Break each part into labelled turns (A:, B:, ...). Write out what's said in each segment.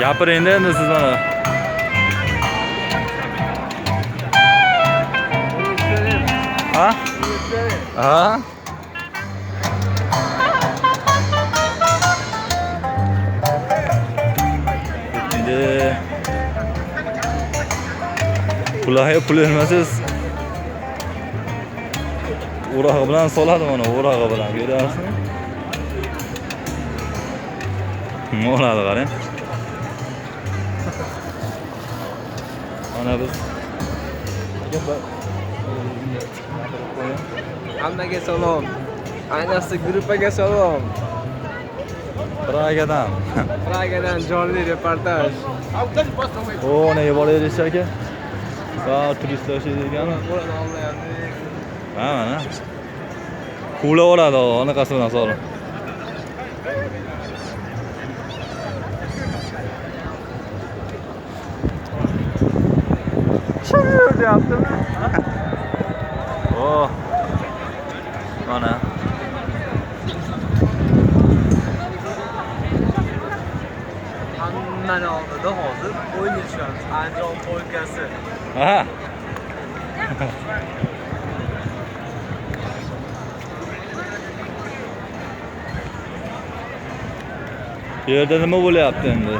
A: Gapiring endi siz mana. Ha? Ha? Endi pul bermasiz. O'rog'i bilan soladi mana, o'rog'i bilan. Ko'ryapsizmi? Bo'ladi, qarang. Mana biz
B: hammaga salom. Ayniqsa gruppaga salom. Pragadan jonli reportaj.
A: O, nega boradingiz aka? Va turistlar ishlaydi ekanmi? Ha, mana. Kula oladi, anaqasi bilan solib. Shur deyaptimi? Oh. Mana.
B: Hammani oldida hozir o'ynashamiz. Andijon polkasi.
A: Ha. Bu yerda nima bo'lyapti endi?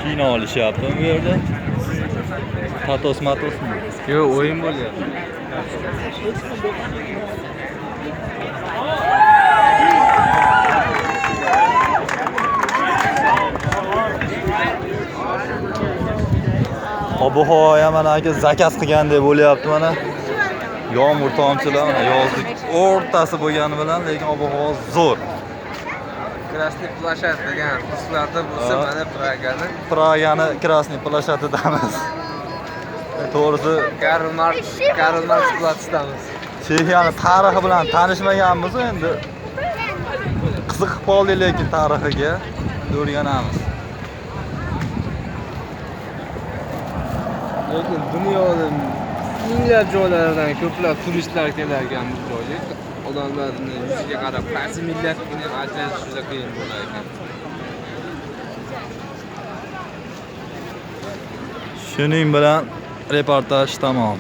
A: Kino olishyaptimi bu yerda? Matosmi?
B: Yo'q, o'yin bo'lyapti.
A: Ob-havo ham mana aka zakaz qilgandek bo'lyapti mana. Yomg'ir tomchilar mana yozlik o'rtasi bo'lgani bilan, lekin ob-havo zo'r.
B: Krasniy plashat degan ruslarda bo'lsa, mana
A: Pragani Krasniy plashatidamiz. To'g'risi
B: Karl Marx platsidamiz.
A: Chexiyani tarixi bilan tanishmaganmiz endi. Qiziqib qoldik lekin tarixiga o'rganamiz.
B: Lekin dunyoning minglab joylaridan ko'plab turistlar keladigan bu joyga odamlarning yuziga qarab qaysi millatligini ajratish juda qiyin bo'lar ekan.
A: Shuning bilan reportaj tamom.